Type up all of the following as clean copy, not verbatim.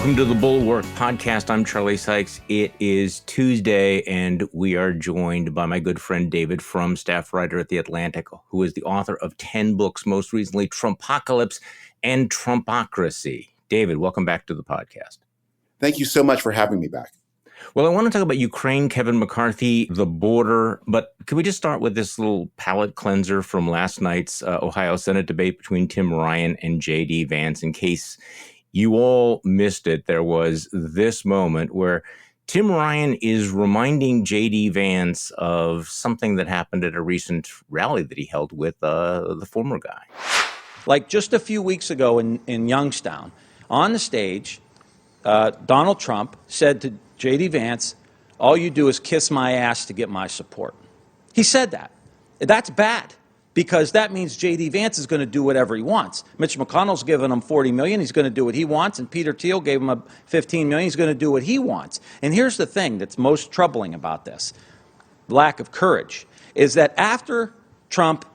Welcome to the Bulwark podcast. I'm Charlie Sykes. It is Tuesday, and we are joined by my good friend David Frum, staff writer at The Atlantic, who is the author of 10 books, most recently Trumpocalypse and Trumpocracy. David, welcome back to the podcast. Thank you so much for having me back. Well, I want to talk about Ukraine, Kevin McCarthy, the border, but can we just start with this little palate cleanser from last night's Ohio Senate debate between Tim Ryan and J.D. Vance? In case you all missed it, there was this moment where Tim Ryan is reminding J.D. Vance of something that happened at a recent rally that he held with the former guy. Like just a few weeks ago in Youngstown, on the stage, Donald Trump said to J.D. Vance, all you do is kiss my ass to get my support. He said that. That's bad, because that means J.D. Vance is going to do whatever he wants. Mitch McConnell's given him $40 million. He's going to do what he wants. And Peter Thiel gave him $15 million. He's going to do what he wants. And here's the thing that's most troubling about this, lack of courage, is that after Trump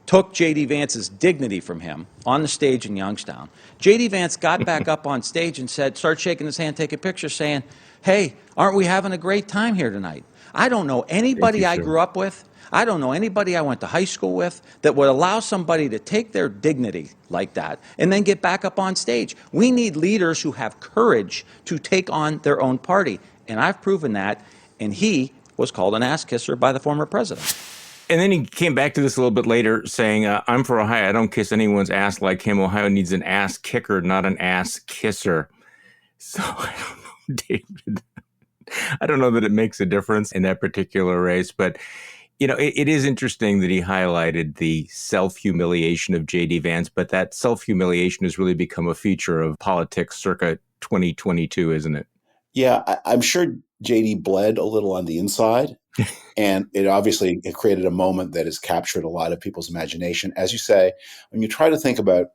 took J.D. Vance's dignity from him on the stage in Youngstown, J.D. Vance got back up on stage and started shaking his hand, take a picture, saying, hey, aren't we having a great time here tonight? I don't know anybody I grew up with. I don't know anybody I went to high school with that would allow somebody to take their dignity like that and then get back up on stage. We need leaders who have courage to take on their own party. And I've proven that. And he was called an ass kisser by the former president. And then he came back to this a little bit later saying, I'm for Ohio. I don't kiss anyone's ass like him. Ohio needs an ass kicker, not an ass kisser. So I don't know, David. I don't know that it makes a difference in that particular race. But, you know, it is interesting that he highlighted the self-humiliation of J.D. Vance. But that self-humiliation has really become a feature of politics circa 2022, isn't it? Yeah, I'm sure J.D. bled a little on the inside. And it created a moment that has captured a lot of people's imagination. As you say, when you try to think about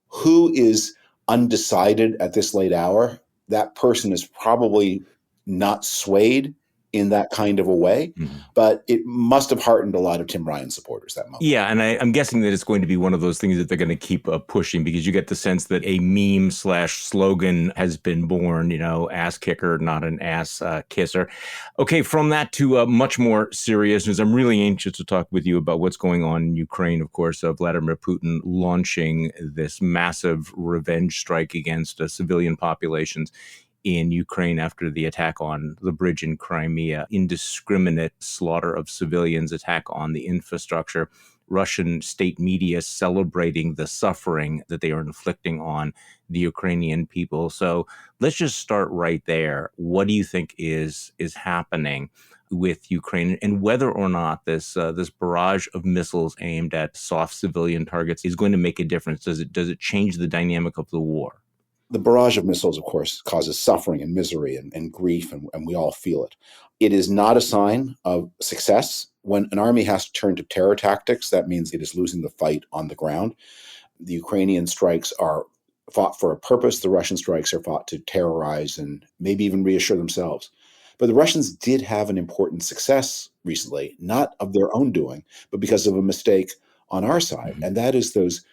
who is undecided at this late hour, that person is probably not swayed in that kind of a way, but it must have heartened a lot of Tim Ryan supporters that moment. Yeah, and I'm guessing that it's going to be one of those things that they're going to keep pushing, because you get the sense that a meme/slogan has been born, you know, ass kicker, not an ass kisser. Okay, from that to much more serious news, I'm really anxious to talk with you about what's going on in Ukraine, of course, Vladimir Putin launching this massive revenge strike against civilian populations in Ukraine after the attack on the bridge in Crimea, indiscriminate slaughter of civilians, attack on the infrastructure, Russian state media celebrating the suffering that they are inflicting on the Ukrainian people. So let's just start right there. What do you think is happening with Ukraine, and whether or not this barrage of missiles aimed at soft civilian targets is going to make a difference? Does it change the dynamic of the war? The barrage of missiles, of course, causes suffering and misery and grief, and we all feel it. It is not a sign of success. When an army has to turn to terror tactics, that means it is losing the fight on the ground. The Ukrainian strikes are fought for a purpose. The Russian strikes are fought to terrorize and maybe even reassure themselves. But the Russians did have an important success recently, not of their own doing, but because of a mistake on our side. And that is those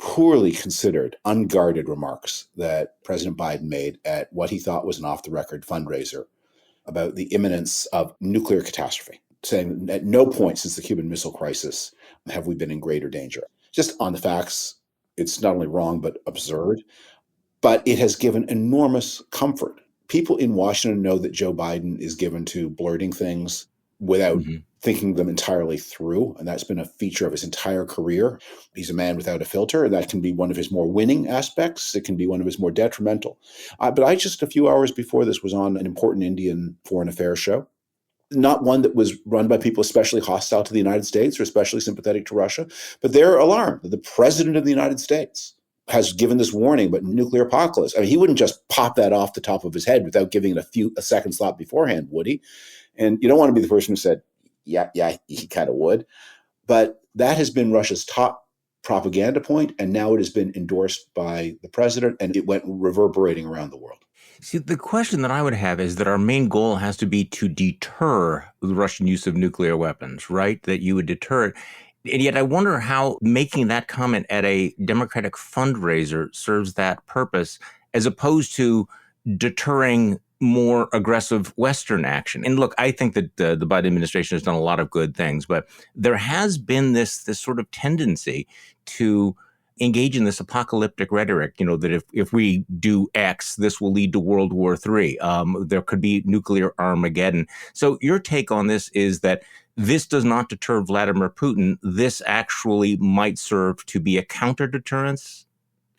poorly considered, unguarded remarks that President Biden made at what he thought was an off-the-record fundraiser about the imminence of nuclear catastrophe, saying at no point since the Cuban Missile Crisis have we been in greater danger. Just on the facts, it's not only wrong, but absurd. But it has given enormous comfort. People in Washington know that Joe Biden is given to blurting things without thinking them entirely through. And that's been a feature of his entire career. He's a man without a filter, and that can be one of his more winning aspects. It can be one of his more detrimental. But I just a few hours before this was on an important Indian foreign affairs show, not one that was run by people especially hostile to the United States or especially sympathetic to Russia, but they're alarmed that the president of the United States has given this warning about nuclear apocalypse. I mean, he wouldn't just pop that off the top of his head without giving it a second thought beforehand, would he? And you don't want to be the person who said, yeah, he kind of would. But that has been Russia's top propaganda point, and now it has been endorsed by the president, and it went reverberating around the world. See, the question that I would have is that our main goal has to be to deter the Russian use of nuclear weapons, right? That you would deter it. And yet I wonder how making that comment at a Democratic fundraiser serves that purpose as opposed to deterring more aggressive Western action. And look, I think that the Biden administration has done a lot of good things, but there has been this sort of tendency to engage in this apocalyptic rhetoric, that if we do X, this will lead to World War III. There could be nuclear Armageddon. So your take on this is that this does not deter Vladimir Putin. This actually might serve to be a counter-deterrence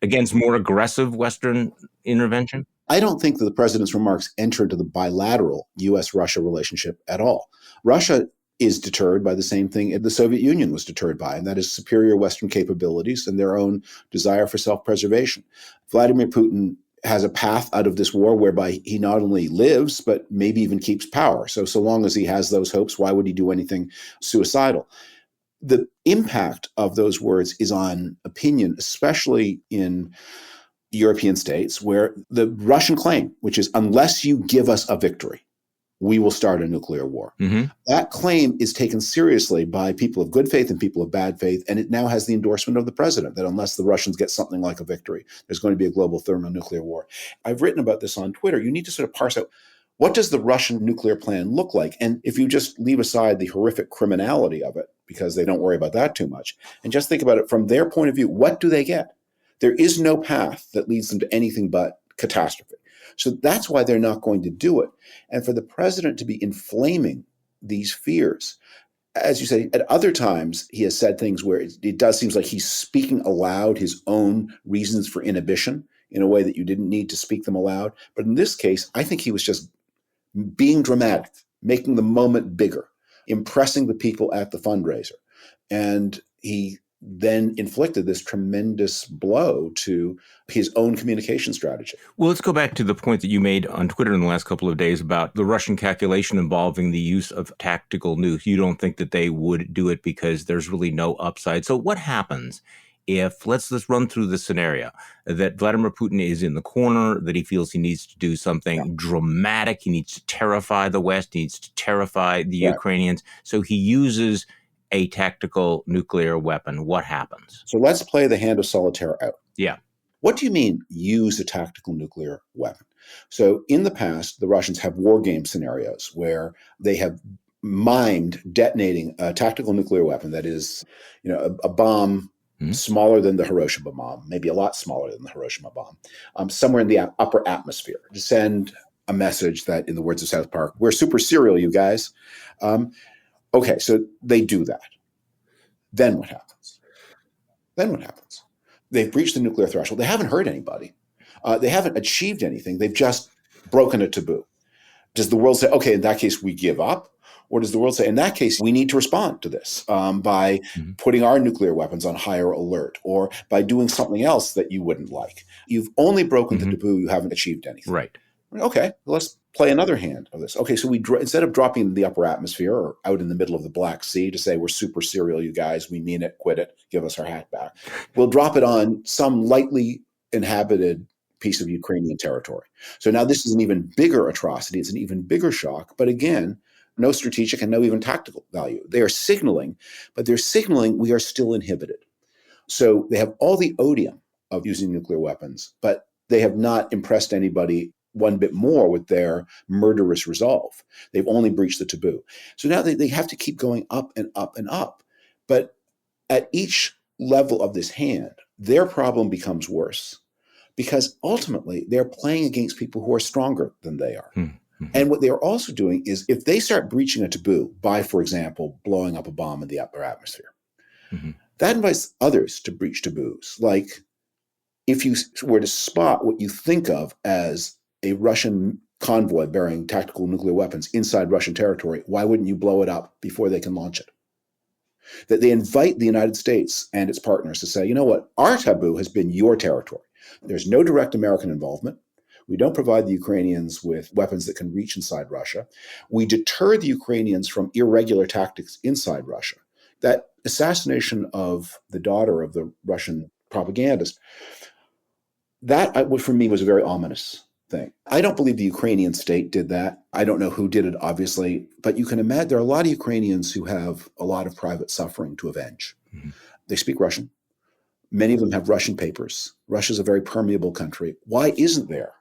against more aggressive Western intervention? I don't think that the president's remarks enter into the bilateral U.S.-Russia relationship at all. Russia is deterred by the same thing the Soviet Union was deterred by, and that is superior Western capabilities and their own desire for self-preservation. Vladimir Putin has a path out of this war whereby he not only lives, but maybe even keeps power. So long as he has those hopes, why would he do anything suicidal? The impact of those words is on opinion, especially in European states, where the Russian claim, which is unless you give us a victory, we will start a nuclear war. Mm-hmm. That claim is taken seriously by people of good faith and people of bad faith, and it now has the endorsement of the president that unless the Russians get something like a victory, there's going to be a global thermonuclear war. I've written about this on Twitter. You need to sort of parse out, what does the Russian nuclear plan look like? And if you just leave aside the horrific criminality of it, because they don't worry about that too much, and just think about it from their point of view, what do they get? There is no path that leads them to anything but catastrophe. So that's why they're not going to do it. And for the president to be inflaming these fears, as you say, at other times, he has said things where it does seem like he's speaking aloud his own reasons for inhibition in a way that you didn't need to speak them aloud. But in this case, I think he was just being dramatic, making the moment bigger, impressing the people at the fundraiser. And he then inflicted this tremendous blow to his own communication strategy. Well, let's go back to the point that you made on Twitter in the last couple of days about the Russian calculation involving the use of tactical nukes. You don't think that they would do it because there's really no upside. So what happens if, let's run through the scenario, that Vladimir Putin is in the corner, that he feels he needs to do something dramatic, he needs to terrify the West, he needs to terrify the Ukrainians, so he uses a tactical nuclear weapon. What happens? So let's play the hand of solitaire out. Yeah. What do you mean, use a tactical nuclear weapon? So in the past, the Russians have war game scenarios where they have mimed detonating a tactical nuclear weapon that is, a bomb smaller than the Hiroshima bomb, maybe a lot smaller than the Hiroshima bomb, somewhere in the upper atmosphere, to send a message that, in the words of South Park, we're super serial, you guys. Okay, so they do that. Then what happens? They've breached the nuclear threshold. They haven't hurt anybody. They haven't achieved anything. They've just broken a taboo. Does the world say, okay, in that case, we give up? Or does the world say, in that case, we need to respond to this by putting our nuclear weapons on higher alert, or by doing something else that you wouldn't like? You've only broken the taboo. You haven't achieved anything. Right. Okay, let's play another hand of this. Okay, so we instead of dropping in the upper atmosphere or out in the middle of the Black Sea to say we're super serial, you guys, we mean it, quit it, give us our hat back, we'll drop it on some lightly inhabited piece of Ukrainian territory. So now this is an even bigger atrocity. It's an even bigger shock. But again, no strategic and no even tactical value. They are signaling, but they're signaling we are still inhibited. So they have all the odium of using nuclear weapons, but they have not impressed anybody one bit more with their murderous resolve. They've only breached the taboo. So now they have to keep going up and up and up. But at each level of this hand, their problem becomes worse because ultimately they're playing against people who are stronger than they are. Mm-hmm. And what they're also doing is if they start breaching a taboo by, for example, blowing up a bomb in the upper atmosphere, that invites others to breach taboos. Like if you were to spot what you think of as a Russian convoy bearing tactical nuclear weapons inside Russian territory, why wouldn't you blow it up before they can launch it? That they invite the United States and its partners to say, you know what, our taboo has been your territory. There's no direct American involvement. We don't provide the Ukrainians with weapons that can reach inside Russia. We deter the Ukrainians from irregular tactics inside Russia. That assassination of the daughter of the Russian propagandist, that for me was a very ominous thing. I don't believe the Ukrainian state did that. I don't know who did it, obviously, but you can imagine there are a lot of Ukrainians who have a lot of private suffering to avenge. They speak Russian. Many of them have Russian papers. Russia's a very permeable country. Why isn't there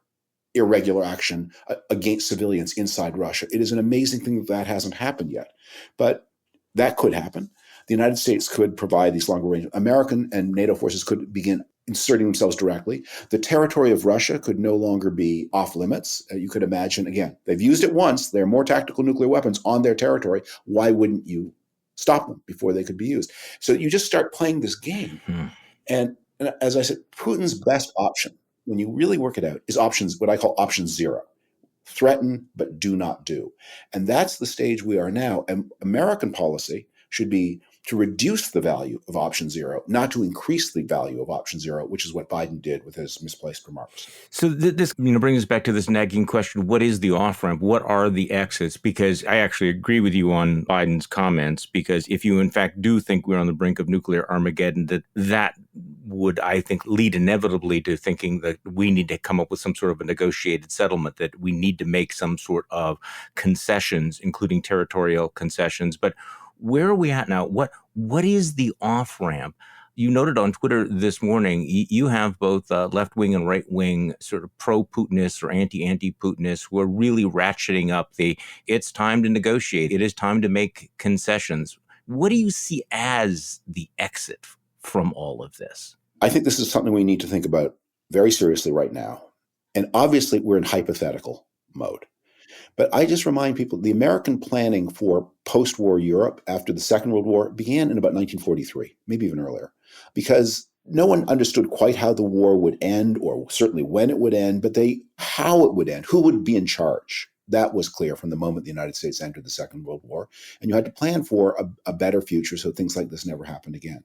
irregular action against civilians inside Russia? It is an amazing thing that hasn't happened yet. But that could happen. The United States could provide these longer range. American and NATO forces could begin inserting themselves directly. The territory of Russia could no longer be off limits. You could imagine, again, they've used it once. There are more tactical nuclear weapons on their territory. Why wouldn't you stop them before they could be used? So you just start playing this game. And as I said, Putin's best option, when you really work it out, is what I call option zero. Threaten, but do not do. And that's the stage we are now. And American policy should be to reduce the value of option zero, not to increase the value of option zero, which is what Biden did with his misplaced remarks. So this brings us back to this nagging question: what is the off-ramp? What are the exits? Because I actually agree with you on Biden's comments, because if you in fact do think we're on the brink of nuclear Armageddon, that would, I think, lead inevitably to thinking that we need to come up with some sort of a negotiated settlement, that we need to make some sort of concessions, including territorial concessions. But where are we at now? What is the off-ramp? You noted on Twitter this morning, you have both left-wing and right-wing sort of pro-Putinists or anti-Putinists who are really ratcheting up it's time to negotiate. It is time to make concessions. What do you see as the exit from all of this? I think this is something we need to think about very seriously right now. And obviously, we're in hypothetical mode. But I just remind people, the American planning for post-war Europe after the Second World War began in about 1943, maybe even earlier, because no one understood quite how the war would end, or certainly when it would end, but how it would end, who would be in charge. That was clear from the moment the United States entered the Second World War. And you had to plan for a better future so things like this never happened again.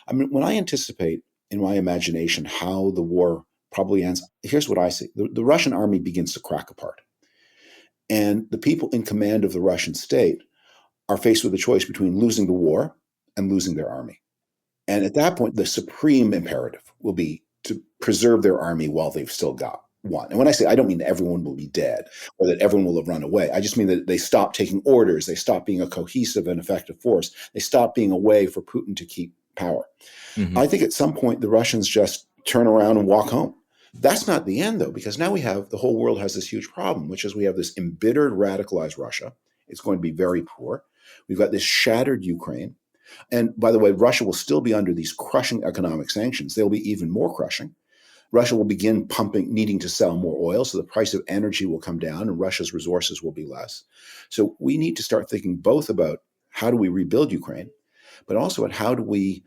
I mean, when I anticipate in my imagination how the war probably ends, here's what I see. The Russian army begins to crack apart. And the people in command of the Russian state are faced with a choice between losing the war and losing their army. And at that point, the supreme imperative will be to preserve their army while they've still got one. And when I say, I don't mean that everyone will be dead or that everyone will have run away. I just mean that they stop taking orders. They stop being a cohesive and effective force. They stop being a way for Putin to keep power. Mm-hmm. I think at some point, the Russians just turn around and walk home. That's not the end, though, because now the whole world has this huge problem, which is we have this embittered, radicalized Russia. It's going to be very poor. We've got this shattered Ukraine. And by the way, Russia will still be under these crushing economic sanctions. They'll be even more crushing. Russia will begin needing to sell more oil, so the price of energy will come down and Russia's resources will be less. So we need to start thinking both about how do we rebuild Ukraine, but also at how do we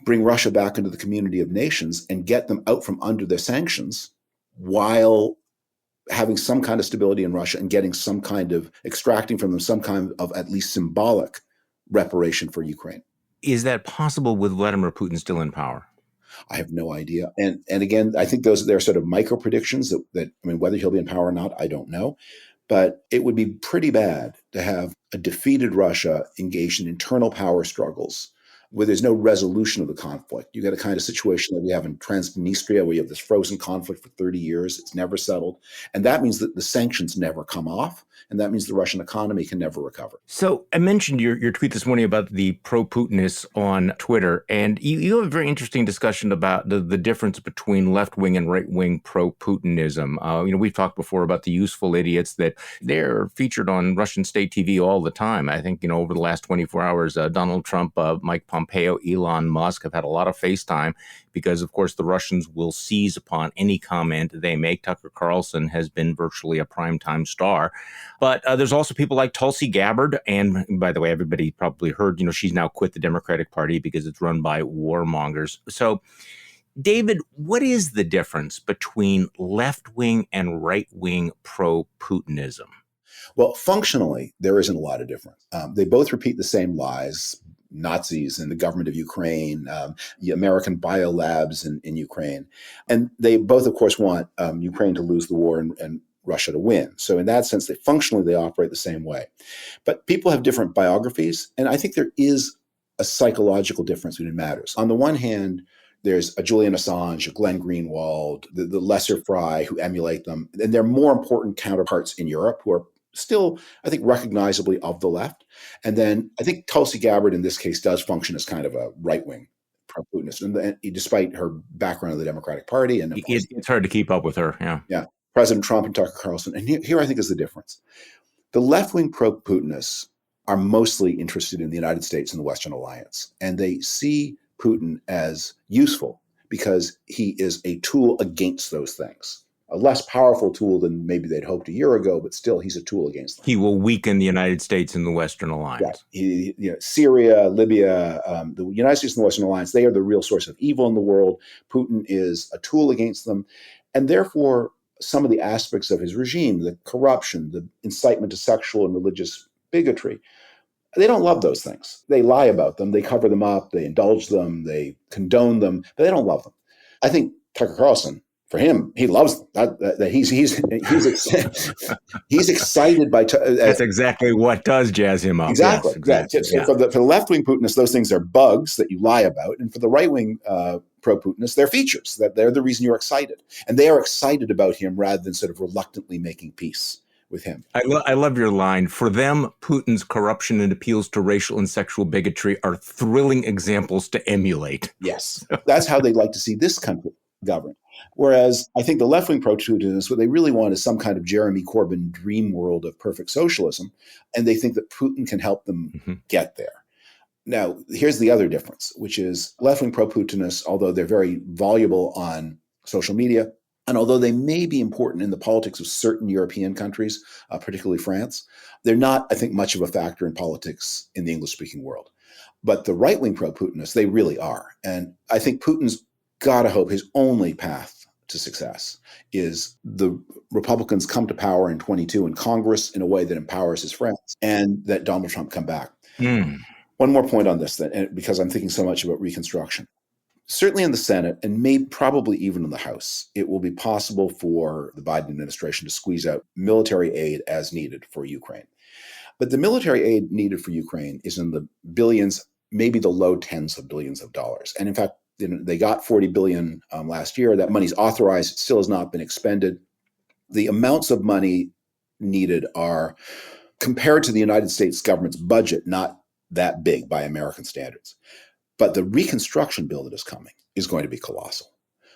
bring Russia back into the community of nations and get them out from under their sanctions while having some kind of stability in Russia and getting some kind of extracting from them some kind of at least symbolic reparation for Ukraine. Is that possible with Vladimir Putin still in power? I have no idea. And again, I think they're sort of micro predictions that whether he'll be in power or not, I don't know. But it would be pretty bad to have a defeated Russia engaged in internal power struggles where there's no resolution of the conflict. You get a kind of situation that we have in Transnistria, where you have this frozen conflict for 30 years. It's never settled. And that means that the sanctions never come off. And that means the Russian economy can never recover. So I mentioned your tweet this morning about the pro-Putinists on Twitter, and you have a very interesting discussion about the difference between left-wing and right-wing pro-Putinism. We've talked before about the useful idiots that they're featured on Russian state TV all the time. I think, over the last 24 hours, Donald Trump, Mike Pompeo, Elon Musk have had a lot of FaceTime because, of course, the Russians will seize upon any comment they make. Tucker Carlson has been virtually a primetime star. But there's also people like Tulsi Gabbard. And by the way, everybody probably heard, she's now quit the Democratic Party because it's run by warmongers. So, David, what is the difference between left-wing and right-wing pro-Putinism? Well, functionally, there isn't a lot of difference. They both repeat the same lies. Nazis and the government of Ukraine, the American biolabs in Ukraine. And they both, of course, want Ukraine to lose the war and Russia to win. So in that sense, functionally they operate the same way. But people have different biographies, and I think there is a psychological difference between matters. On the one hand, there's a Julian Assange, a Glenn Greenwald, the lesser fry who emulate them. And they're more important counterparts in Europe who are still, I think, recognizably of the left. And then I think Tulsi Gabbard in this case does function as kind of a right-wing pro-Putinist, and despite her background in the Democratic Party, and of course, It's hard to keep up with her. Yeah. yeah, President Trump and Tucker Carlson. And here I think is the difference. The left-wing pro-Putinists are mostly interested in the United States and the Western alliance, and they see Putin as useful because he is a tool against those things. A less powerful tool than maybe they'd hoped a year ago, but still he's a tool against them. He will weaken the United States and the Western alliance. Yeah. Syria, Libya, the United States and the Western alliance, they are the real source of evil in the world. Putin is a tool against them. And therefore, some of the aspects of his regime, the corruption, the incitement to sexual and religious bigotry, they don't love those things. They lie about them, they cover them up, they indulge them, they condone them, but they don't love them. I think Tucker Carlson, for him, he loves them. He's excited by. That's exactly what does jazz him up. Exactly. Yes, exactly. So for the left-wing Putinists, those things are bugs that you lie about, and for the right-wing pro-Putinists, they're features. That they're the reason you're excited, and they are excited about him rather than sort of reluctantly making peace with him. I love your line. For them, Putin's corruption and appeals to racial and sexual bigotry are thrilling examples to emulate. Yes, that's how they'd like to see this country governed. Whereas I think the left-wing pro-Putinists, what they really want is some kind of Jeremy Corbyn dream world of perfect socialism, and they think that Putin can help them get there. Now, here's the other difference, which is left-wing pro-Putinists, although they're very voluble on social media, and although they may be important in the politics of certain European countries, particularly France, they're not, I think, much of a factor in politics in the English-speaking world. But the right-wing pro-Putinists, they really are. And I think Putin's got to hope his only path to success is the Republicans come to power in 22 in Congress in a way that empowers his friends, and that Donald Trump come back. One more point on this, then, because I'm thinking so much about Reconstruction. Certainly in the Senate, and maybe probably even in the House, it will be possible for the Biden administration to squeeze out military aid as needed for Ukraine. But the military aid needed for Ukraine is in the billions, maybe the low tens of billions of dollars. And in fact, they got $40 billion last year. That money's authorized. It still has not been expended. The amounts of money needed are, compared to the United States government's budget, not that big by American standards. But the reconstruction bill that is coming is going to be colossal.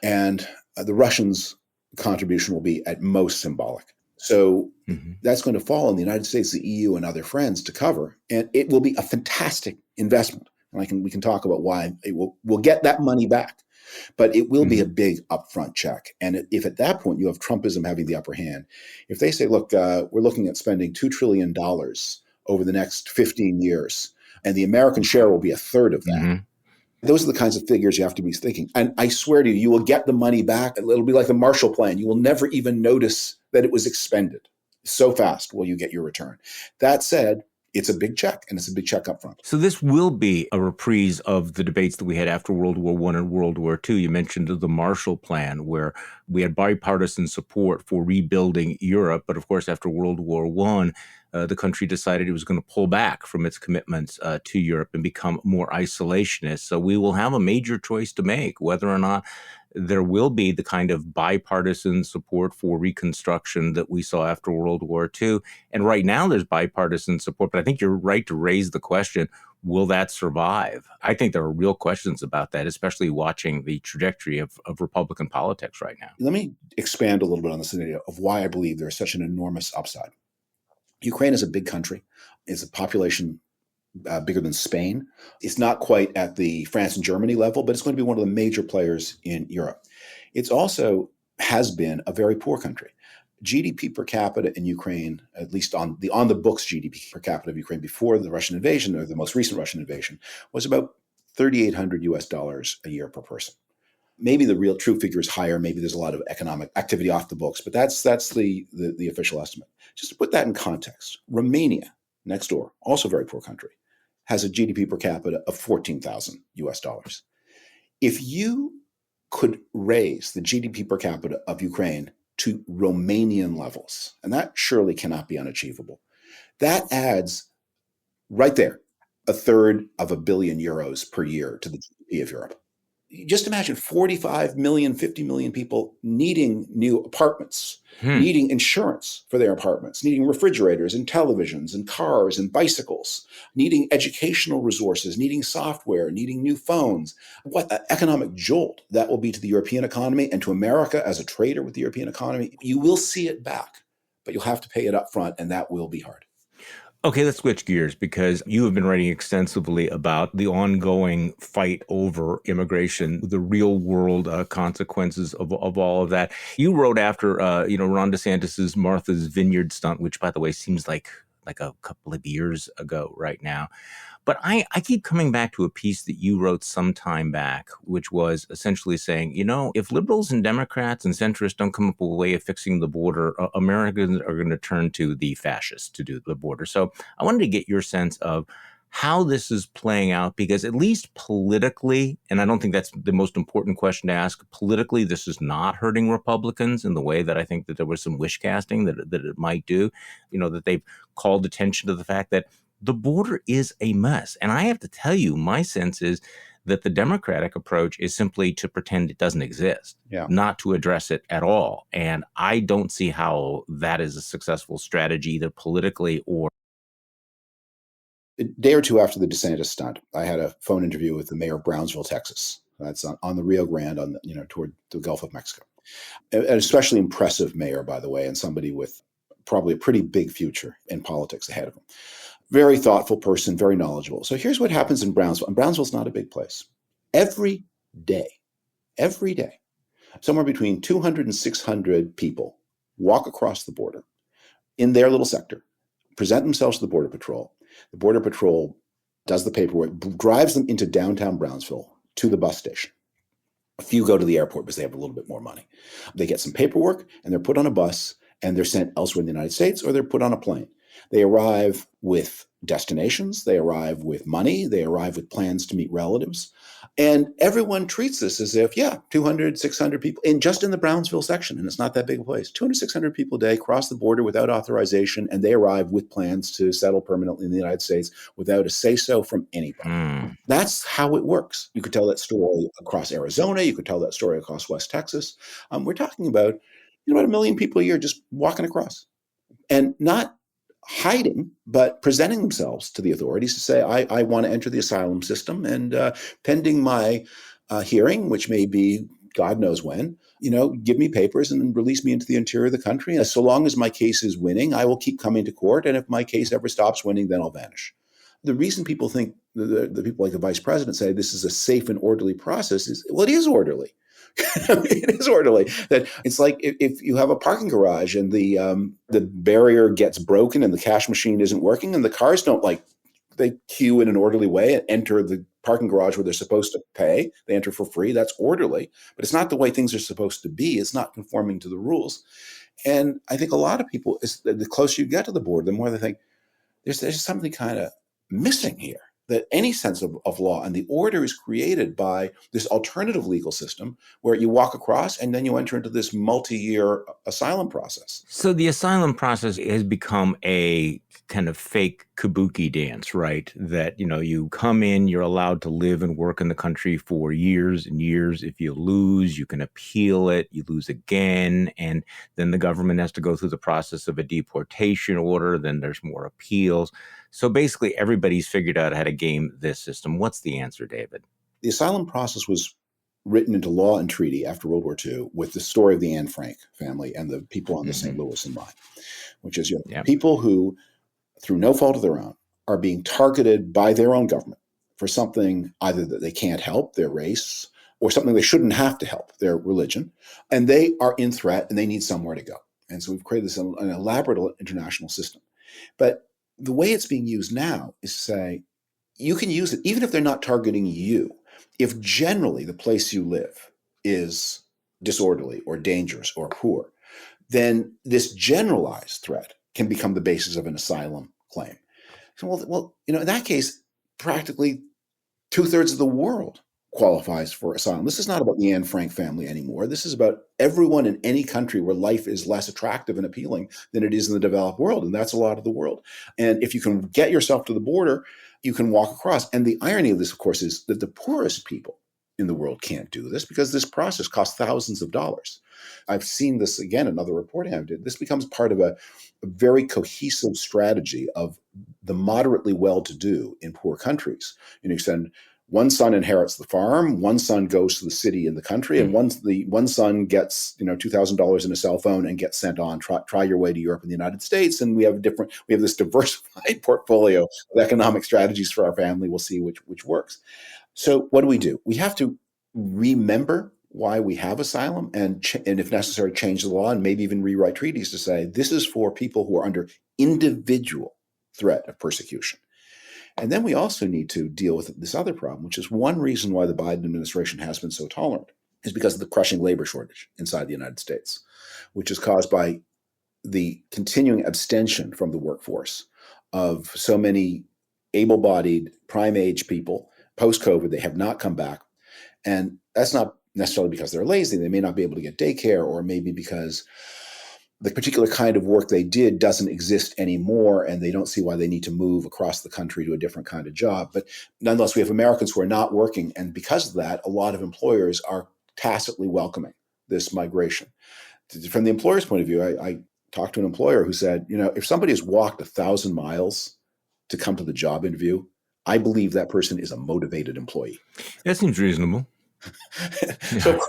And the Russians' contribution will be at most symbolic. So that's going to fall on the United States, the EU, and other friends to cover. And it will be a fantastic investment. And we can talk about why we'll get that money back, but it will be a big upfront check. And if at that point you have Trumpism having the upper hand, if they say, look, we're looking at spending $2 trillion over the next 15 years, and the American share will be a third of that. Those are the kinds of figures you have to be thinking. And I swear to you, you will get the money back. It'll be like the Marshall Plan. You will never even notice that it was expended. So fast will you get your return. That said, it's a big check, and it's a big check up front. So this will be a reprise of the debates that we had after World War I and World War II. You mentioned the Marshall Plan, where we had bipartisan support for rebuilding Europe. But of course, after World War I, the country decided it was going to pull back from its commitments to Europe and become more isolationist. So we will have a major choice to make, whether or not there will be the kind of bipartisan support for reconstruction that we saw after World War II. And right now there's bipartisan support, but I think you're right to raise the question, will that survive? I think there are real questions about that, especially watching the trajectory of Republican politics right now. Let me expand a little bit on this idea of why I believe there's such an enormous upside. Ukraine is a big country. It's a population bigger than Spain. It's not quite at the France and Germany level, but it's going to be one of the major players in Europe. It's also has been a very poor country. GDP per capita in Ukraine, at least on the books GDP per capita of Ukraine before the Russian invasion, or the most recent Russian invasion, was about $3,800 a year per person. Maybe the real true figure is higher. Maybe there's a lot of economic activity off the books, but that's the official estimate. Just to put that in context, Romania, next door, also a very poor country, has a GDP per capita of $14,000. If you could raise the GDP per capita of Ukraine to Romanian levels, and that surely cannot be unachievable, that adds right there a third of €1 billion per year to the GDP of Europe. Just imagine 45 million, 50 million people needing new apartments, needing insurance for their apartments, needing refrigerators and televisions and cars and bicycles, needing educational resources, needing software, needing new phones. What an economic jolt that will be to the European economy and to America as a trader with the European economy. You will see it back, but you'll have to pay it up front, and that will be hard. Okay, let's switch gears because you have been writing extensively about the ongoing fight over immigration, the real world consequences of all of that. You wrote after, Ron DeSantis's Martha's Vineyard stunt, which, by the way, seems like a couple of years ago right now. But I keep coming back to a piece that you wrote some time back, which was essentially saying, if liberals and Democrats and centrists don't come up with a way of fixing the border, Americans are going to turn to the fascists to do the border. So I wanted to get your sense of how this is playing out, because at least politically, and I don't think that's the most important question to ask, politically, this is not hurting Republicans in the way that I think that there was some wish casting that it might do, that they've called attention to the fact that the border is a mess. And I have to tell you, my sense is that the Democratic approach is simply to pretend it doesn't exist, not to address it at all. And I don't see how that is a successful strategy, either politically or. A day or two after the DeSantis stunt, I had a phone interview with the mayor of Brownsville, Texas. That's on the Rio Grande, toward the Gulf of Mexico. An especially impressive mayor, by the way, and somebody with probably a pretty big future in politics ahead of him. Very thoughtful person, very knowledgeable. So here's what happens in Brownsville. And Brownsville's not a big place. Every day, somewhere between 200 and 600 people walk across the border in their little sector, present themselves to the Border Patrol. The Border Patrol does the paperwork, drives them into downtown Brownsville to the bus station. A few go to the airport because they have a little bit more money. They get some paperwork and they're put on a bus and they're sent elsewhere in the United States, or they're put on a plane. They arrive with destinations, they arrive with money, they arrive with plans to meet relatives. And everyone treats this as if, 200, 600 people just in the Brownsville section, and it's not that big a place. 200, 600 people a day cross the border without authorization, and they arrive with plans to settle permanently in the United States without a say-so from anybody. That's how it works. You could tell that story across Arizona. You could tell that story across West Texas. We're talking about, about 1 million people a year just walking across. And not hiding, but presenting themselves to the authorities to say, I want to enter the asylum system, and pending my hearing, which may be God knows when, give me papers and release me into the interior of the country. And so long as my case is winning, I will keep coming to court. And if my case ever stops winning, then I'll vanish. The reason people think, the people like the vice president say this is a safe and orderly process is, well, it is orderly. It is orderly. That it's like if you have a parking garage and the barrier gets broken and the cash machine isn't working and the cars don't they queue in an orderly way and enter the parking garage where they're supposed to pay. They enter for free. That's orderly, but it's not the way things are supposed to be. It's not conforming to the rules. And I think a lot of people, the closer you get to the border, the more they think there's something kind of missing here. That any sense of law and the order is created by this alternative legal system where you walk across and then you enter into this multi-year asylum process. So the asylum process has become a kind of fake kabuki dance, right? That, you come in, you're allowed to live and work in the country for years and years. If you lose, you can appeal it, you lose again. And then the government has to go through the process of a deportation order. Then there's more appeals. So basically, everybody's figured out how to game this system. What's the answer, David? The asylum process was written into law and treaty after World War II with the story of the Anne Frank family and the people on the St. Louis in mind, which is people who, through no fault of their own, are being targeted by their own government for something either that they can't help, their race, or something they shouldn't have to help, their religion, and they are in threat and they need somewhere to go. And so we've created this an elaborate international system. But the way it's being used now is to say, you can use it even if they're not targeting you. If generally the place you live is disorderly or dangerous or poor, then this generalized threat can become the basis of an asylum claim. So, well, in that case, practically 2/3 of the world qualifies for asylum. This is not about the Anne Frank family anymore. This is about everyone in any country where life is less attractive and appealing than it is in the developed world. And that's a lot of the world. And if you can get yourself to the border, you can walk across. And the irony of this, of course, is that the poorest people in the world can't do this because this process costs thousands of dollars. I've seen this again in other reporting I did. This becomes part of a very cohesive strategy of the moderately well-to-do in poor countries. You send one son inherits the farm, one son goes to the city in the country, and one son gets $2,000 in a cell phone and gets sent on. Try your way to Europe and the United States, and we have this diversified portfolio of economic strategies for our family. We'll see which works. So what do? We have to remember why we have asylum and if necessary, change the law and maybe even rewrite treaties to say this is for people who are under individual threat of persecution. And then we also need to deal with this other problem, which is one reason why the Biden administration has been so tolerant is because of the crushing labor shortage inside the United States, which is caused by the continuing abstention from the workforce of so many able-bodied, prime-age people. Post-COVID, they have not come back. And that's not necessarily because they're lazy. They may not be able to get daycare, or maybe because the particular kind of work they did doesn't exist anymore, and they don't see why they need to move across the country to a different kind of job. But nonetheless, we have Americans who are not working. And because of that, a lot of employers are tacitly welcoming this migration. From the employer's point of view, I talked to an employer who said, if somebody has walked 1,000 miles to come to the job interview, I believe that person is a motivated employee. That seems reasonable. So,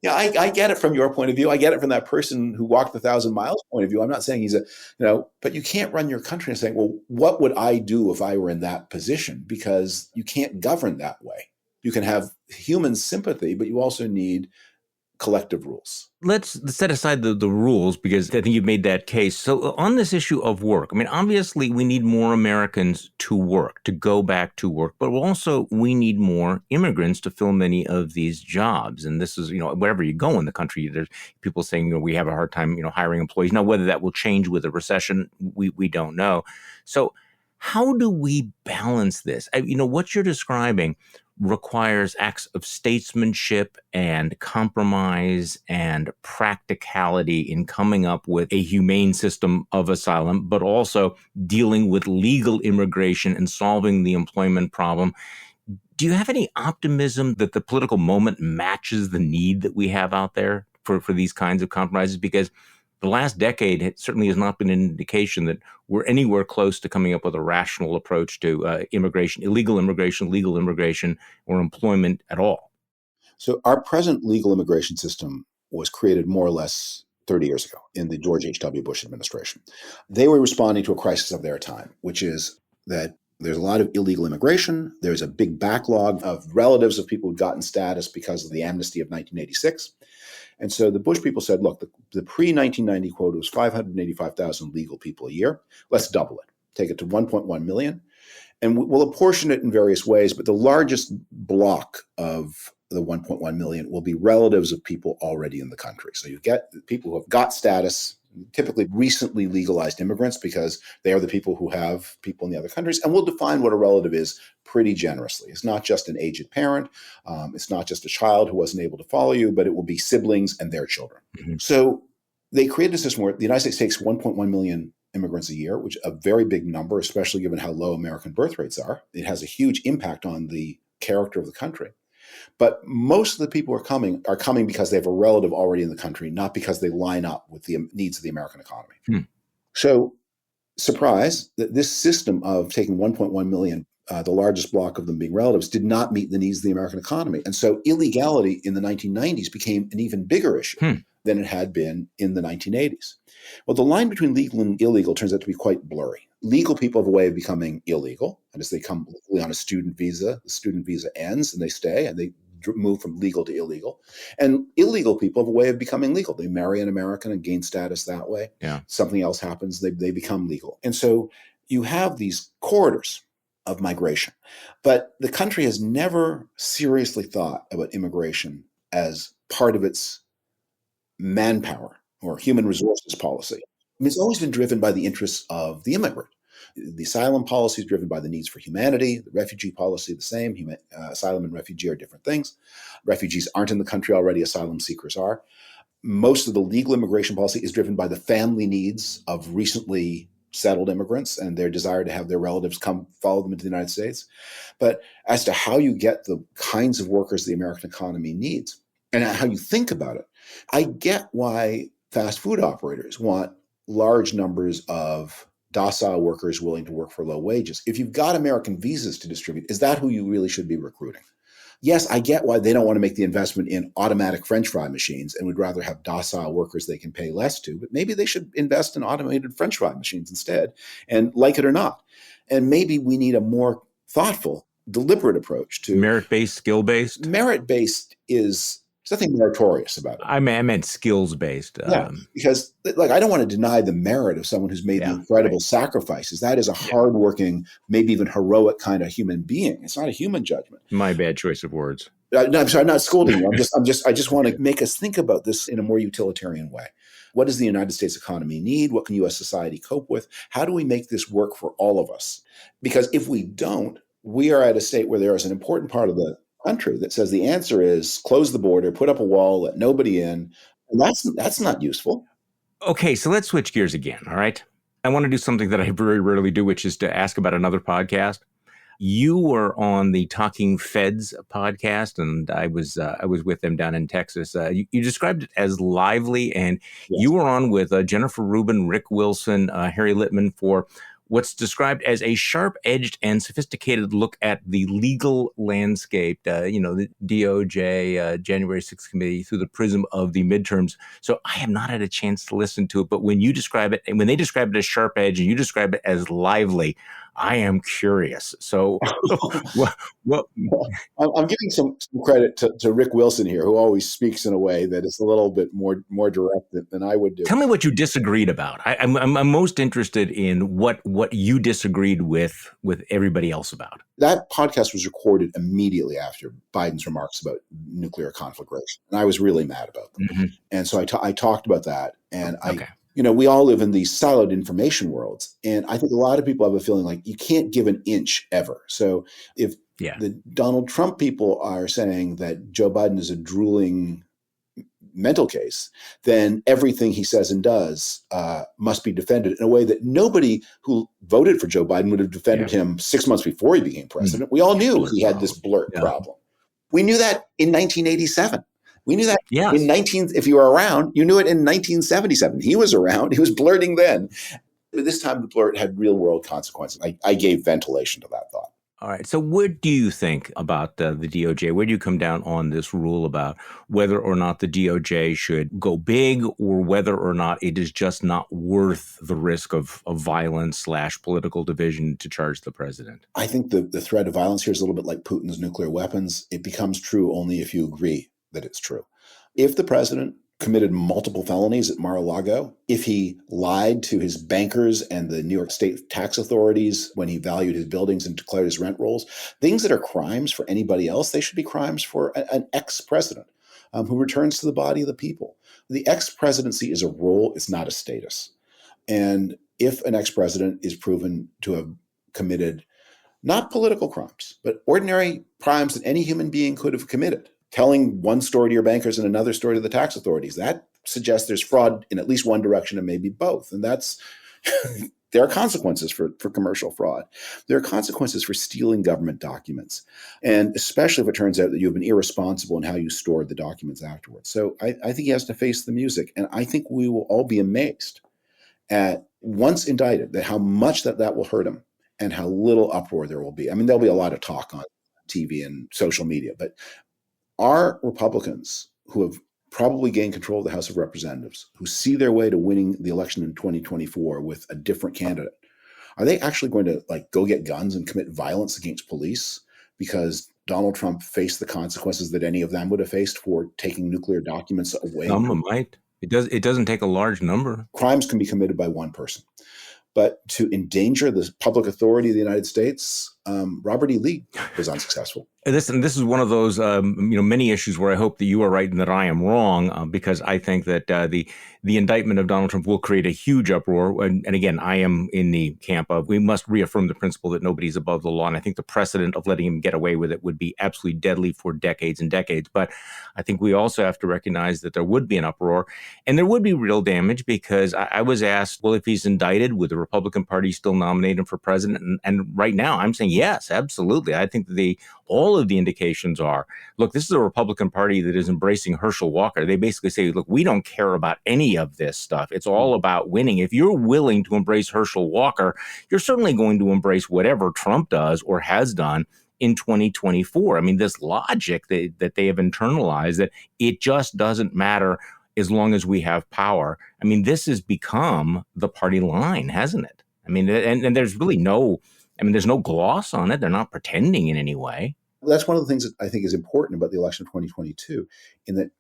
I get it from your point of view. I get it from that person who walked 1,000 miles point of view. I'm not saying he's but you can't run your country and say, well, what would I do if I were in that position? Because you can't govern that way. You can have human sympathy, but you also need collective rules. Let's set aside the rules, because I think you've made that case. So on this issue of work, I mean, obviously we need more Americans to work, to go back to work, but also we need more immigrants to fill many of these jobs. And this is, wherever you go in the country, there's people saying, we have a hard time, hiring employees. Now, whether that will change with a recession, we don't know. So how do we balance this? What you're describing requires acts of statesmanship and compromise and practicality in coming up with a humane system of asylum, but also dealing with legal immigration and solving the employment problem. Do you have any optimism that the political moment matches the need that we have out there for these kinds of compromises? Because the last decade certainly has not been an indication that we're anywhere close to coming up with a rational approach to immigration, illegal immigration, legal immigration, or employment at all. So our present legal immigration system was created more or less 30 years ago in the George H.W. Bush administration. They were responding to a crisis of their time, which is that there's a lot of illegal immigration. There's a big backlog of relatives of people who'd gotten status because of the amnesty of 1986. And so the Bush people said, look, the pre-1990 quota was 585,000 legal people a year. Let's double it, take it to 1.1 million. And we'll apportion it in various ways, but the largest block of the 1.1 million will be relatives of people already in the country. So you get people who have got status, typically recently legalized immigrants, because they are the people who have people in the other countries. And we'll define what a relative is pretty generously. It's not just an aged parent. It's not just a child who wasn't able to follow you, but it will be siblings and their children. Mm-hmm. So they created a system where the United States takes 1.1 million immigrants a year, which is a very big number, especially given how low American birth rates are. It has a huge impact on the character of the country. But most of the people who are coming because they have a relative already in the country, not because they line up with the needs of the American economy. So, surprise, that this system of taking 1.1 million, the largest block of them being relatives, did not meet the needs of the American economy. And so illegality in the 1990s became an even bigger issue than it had been in the 1980s. Well, the line between legal and illegal turns out to be quite blurry. Legal people have a way of becoming illegal. And as they come on a student visa, the student visa ends and they stay and they move from legal to illegal. And illegal people have a way of becoming legal. They marry an American and gain status that way. Yeah. Something else happens, they become legal. And so you have these corridors of migration. But the country has never seriously thought about immigration as part of its manpower or human resources policy. I mean, it's always been driven by the interests of the immigrant. The asylum policy is driven by the needs for humanity. The refugee policy, the same. Asylum and refugee are different things. Refugees aren't in the country already. Asylum seekers are. Most of the legal immigration policy is driven by the family needs of recently settled immigrants and their desire to have their relatives come follow them into the United States. But as to how you get the kinds of workers the American economy needs and how you think about it, I get why fast food operators want large numbers of docile workers willing to work for low wages. If you've got American visas to distribute, is that who you really should be recruiting? Yes, I get why they don't want to make the investment in automatic French fry machines and would rather have docile workers they can pay less to, but maybe they should invest in automated French fry machines instead, and like it or not. And maybe we need a more thoughtful, deliberate approach to merit-based, skill-based. Merit-based is there's nothing meritorious about it. I meant skills-based. Yeah, because I don't want to deny the merit of someone who's made the incredible sacrifices. That is a hardworking, maybe even heroic kind of human being. It's not a human judgment. My bad choice of words. No, I'm sorry, I'm not scolding you. I just want to make us think about this in a more utilitarian way. What does the United States economy need? What can U.S. society cope with? How do we make this work for all of us? Because if we don't, we are at a state where there is an important part of the country that says the answer is close the border, put up a wall, let nobody in. And that's not useful. Okay, so let's switch gears again, all right? I want to do something that I very rarely do, which is to ask about another podcast. You were on the Talking Feds podcast, and I was with them down in Texas. You described it as lively, and you were on with Jennifer Rubin, Rick Wilson, Harry Littman for what's described as a sharp-edged and sophisticated look at the legal landscape, the DOJ, January 6th committee through the prism of the midterms. So I have not had a chance to listen to it, but when you describe it, and when they describe it as sharp edge and you describe it as lively, I am curious. So what I'm giving some credit to Rick Wilson here, who always speaks in a way that is a little bit more direct than I would do. Tell me what you disagreed about. I'm most interested in what you disagreed with everybody else about. That podcast was recorded immediately after Biden's remarks about nuclear conflagration, and I was really mad about them. Mm-hmm. And so I talked about that, and we all live in these siloed information worlds. And I think a lot of people have a feeling like you can't give an inch ever. So if the Donald Trump people are saying that Joe Biden is a drooling mental case, then everything he says and does must be defended in a way that nobody who voted for Joe Biden would have defended him 6 months before he became president. We all knew he had this Blurt problem. We knew that in 1987. We knew that if you were around, you knew it in 1977. He was around. He was blurting then. But this time the blurt had real world consequences. I gave ventilation to that thought. All right. So what do you think about the DOJ? Where do you come down on this rule about whether or not the DOJ should go big or whether or not it is just not worth the risk of violence / political division to charge the president? I think the threat of violence here is a little bit like Putin's nuclear weapons. It becomes true only if you agree that it's true. If the president committed multiple felonies at Mar-a-Lago, if he lied to his bankers and the New York State tax authorities when he valued his buildings and declared his rent rolls, things that are crimes for anybody else, they should be crimes for an ex-president who returns to the body of the people. The ex-presidency is a role, it's not a status. And if an ex-president is proven to have committed not political crimes, but ordinary crimes that any human being could have committed, telling one story to your bankers and another story to the tax authorities, that suggests there's fraud in at least one direction and maybe both. And that's there are consequences for commercial fraud. There are consequences for stealing government documents, and especially if it turns out that you've been irresponsible in how you stored the documents afterwards. So I think he has to face the music. And I think we will all be amazed at, once indicted, that how much that will hurt him and how little uproar there will be. I mean, there'll be a lot of talk on TV and social media, but are Republicans who have probably gained control of the House of Representatives, who see their way to winning the election in 2024 with a different candidate, are they actually going to go get guns and commit violence against police because Donald Trump faced the consequences that any of them would have faced for taking nuclear documents away? Some might. It doesn't take a large number. Crimes can be committed by one person. But to endanger the public authority of the United States, Robert E. Lee was unsuccessful. And this is one of those many issues where I hope that you are right and that I am wrong, because I think that the indictment of Donald Trump will create a huge uproar. And again, I am in the camp of we must reaffirm the principle that nobody's above the law. And I think the precedent of letting him get away with it would be absolutely deadly for decades and decades. But I think we also have to recognize that there would be an uproar and there would be real damage, because I was asked, well, if he's indicted, would the Republican Party still nominate him for president? And right now I'm saying yes, absolutely. I think that all of the indications are, look, this is a Republican Party that is embracing Herschel Walker. They basically say, look, we don't care about any of this stuff. It's all about winning. If you're willing to embrace Herschel Walker, you're certainly going to embrace whatever Trump does or has done in 2024. I mean, this logic that they have internalized, that it just doesn't matter as long as we have power. I mean, this has become the party line, hasn't it? I mean, and there's really there's no gloss on it. They're not pretending in any way. That's one of the things that I think is important about the election of 2022, in that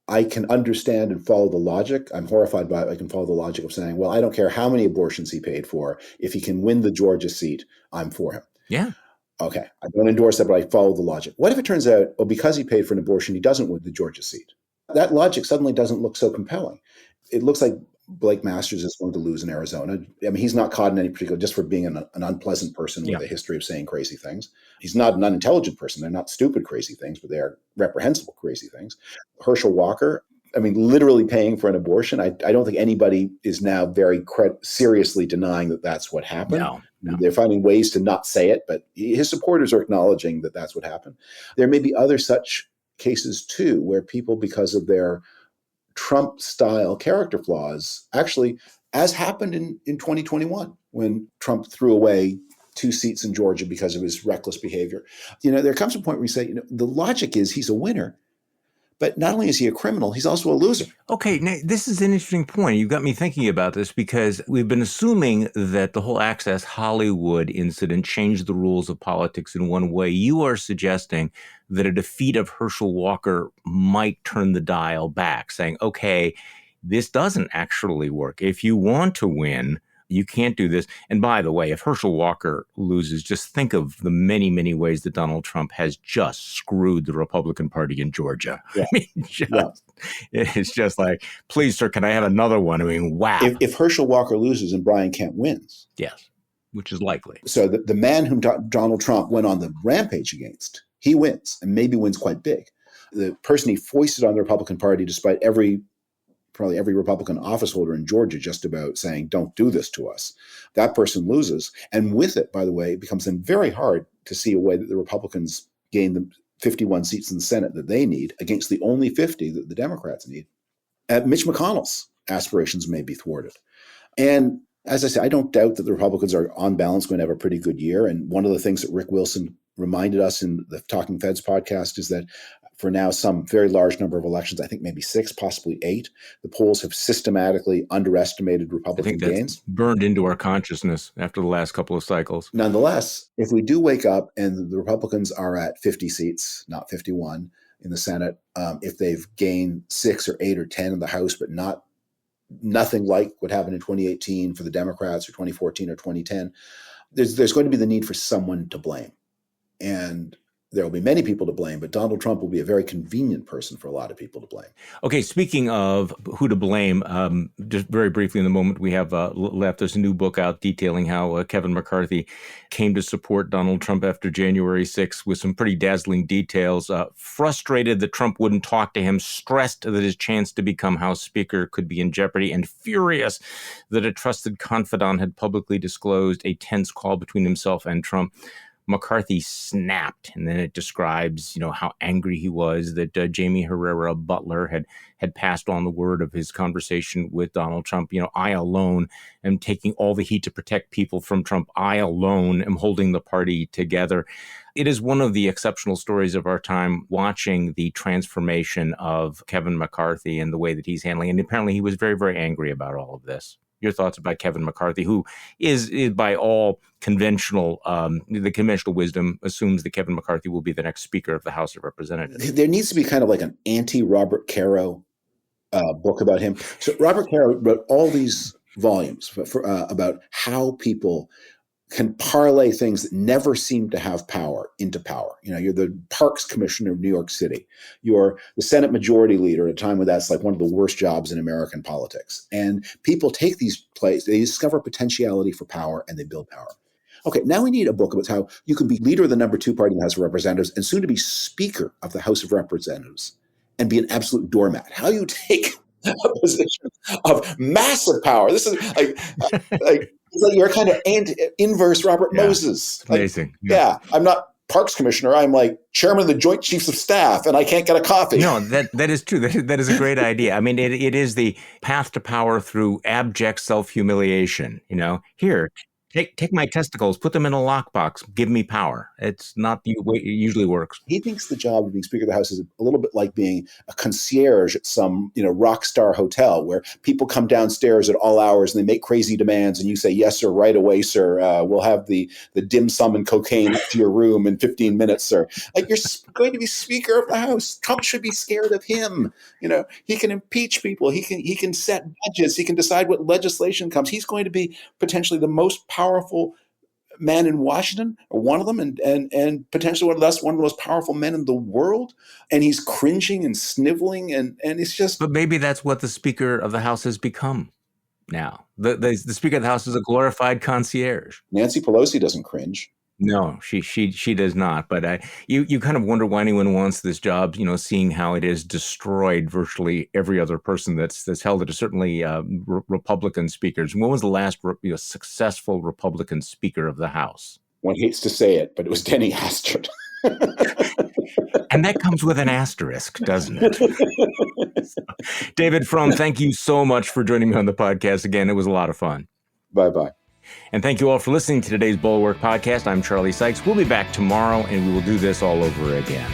I can understand and follow the logic. I'm horrified by it. I can follow the logic of saying, well, I don't care how many abortions he paid for. If he can win the Georgia seat, I'm for him. Yeah. Okay. I don't endorse that, but I follow the logic. What if it turns out, oh, because he paid for an abortion, he doesn't win the Georgia seat? That logic suddenly doesn't look so compelling. It looks like Blake Masters is going to lose in Arizona. I mean, he's not caught in any particular, just for being an unpleasant person with a history of saying crazy things. He's not an unintelligent person. They're not stupid crazy things, but they're reprehensible crazy things. Herschel Walker, I mean, literally paying for an abortion. I don't think anybody is now very seriously denying that that's what happened. No. They're finding ways to not say it, but his supporters are acknowledging that that's what happened. There may be other such cases too, where people, because of their Trump-style character flaws, actually, as happened in 2021, when Trump threw away 2 seats in Georgia because of his reckless behavior. There comes a point where you say, the logic is he's a winner, but not only is he a criminal, he's also a loser. Okay, now, this is an interesting point. You've got me thinking about this, because we've been assuming that the whole Access Hollywood incident changed the rules of politics in one way. You are suggesting that a defeat of Herschel Walker might turn the dial back, saying, okay, this doesn't actually work. If you want to win, you can't do this. And by the way, if Herschel Walker loses, just think of the many, many ways that Donald Trump has just screwed the Republican Party in Georgia. Yeah. I mean, it's just like, please, sir, can I have another one? I mean, wow. If Herschel Walker loses and Brian Kemp wins. Yes, which is likely. So the man whom Donald Trump went on the rampage against, he wins, and maybe wins quite big. The person he foisted on the Republican Party, despite probably every Republican office holder in Georgia just about saying, don't do this to us, that person loses. And with it, by the way, it becomes then very hard to see a way that the Republicans gain the 51 seats in the Senate that they need against the only 50 that the Democrats need. Mitch McConnell's aspirations may be thwarted. And as I say, I don't doubt that the Republicans are on balance going to have a pretty good year. And one of the things that Rick Wilson reminded us in the Talking Feds podcast is that for now, some very large number of elections, I think maybe 6, possibly 8, the polls have systematically underestimated Republican gains. Burned into our consciousness after the last couple of cycles. Nonetheless, if we do wake up and the Republicans are at 50 seats, not 51 in the Senate, if they've gained 6 or 8 or 10 in the House, but nothing like what happened in 2018 for the Democrats, or 2014 or 2010, there's going to be the need for someone to blame. And there will be many people to blame, but Donald Trump will be a very convenient person for a lot of people to blame. Okay, speaking of who to blame, just very briefly in the moment we have left, there's a new book out detailing how Kevin McCarthy came to support Donald Trump after January 6th with some pretty dazzling details. Frustrated that Trump wouldn't talk to him, stressed that his chance to become House Speaker could be in jeopardy, and furious that a trusted confidant had publicly disclosed a tense call between himself and Trump. McCarthy snapped, and then it describes, how angry he was that Jamie Herrera Butler had passed on the word of his conversation with Donald Trump. I alone am taking all the heat to protect people from Trump. I alone am holding the party together. It is one of the exceptional stories of our time, watching the transformation of Kevin McCarthy and the way that he's handling. And apparently he was very, very angry about all of this. Your thoughts about Kevin McCarthy, who is by all conventional, the conventional wisdom assumes that Kevin McCarthy will be the next Speaker of the House of Representatives. There needs to be kind of like an anti-Robert Caro book about him. So Robert Caro wrote all these volumes about how people can parlay things that never seem to have power into power. You're the Parks Commissioner of New York City. You're the Senate Majority Leader at a time when that's like one of the worst jobs in American politics. And people take these places, they discover potentiality for power, and they build power. Okay, now we need a book about how you can be leader of the number 2 party in the House of Representatives and soon to be Speaker of the House of Representatives and be an absolute doormat. How you take a position of massive power. This is like it's like you're kind of inverse Robert Moses. It's amazing. Yeah, I'm not Parks Commissioner. I'm like Chairman of the Joint Chiefs of Staff, and I can't get a coffee. No, that is true. That is a great idea. I mean, it is the path to power through abject self-humiliation. Here, take my testicles, put them in a lockbox, give me power. It's not the way it usually works. He thinks the job of being Speaker of the House is a little bit like being a concierge at some, rock star hotel where people come downstairs at all hours and they make crazy demands, and you say, "Yes, sir, right away, sir. We'll have the dim sum and cocaine up to your room in 15 minutes, sir." Like, you're going to be Speaker of the House. Trump should be scared of him. He can impeach people. He can set budgets. He can decide what legislation comes. He's going to be potentially the most powerful man in Washington, or one of them, and potentially one of the most powerful men in the world. And he's cringing and sniveling, and it's just. But maybe that's what the Speaker of the House has become now. The Speaker of the House is a glorified concierge. Nancy Pelosi doesn't cringe. No, she does not. But you kind of wonder why anyone wants this job. Seeing how it has destroyed virtually every other person that's held it. Certainly Republican speakers. When was the last successful Republican Speaker of the House? One hates to say it, but it was Denny Hastert. And that comes with an asterisk, doesn't it? David Frum, thank you so much for joining me on the podcast again. It was a lot of fun. Bye-bye. And thank you all for listening to today's Bulwark podcast. I'm Charlie Sykes. We'll be back tomorrow, and we will do this all over again.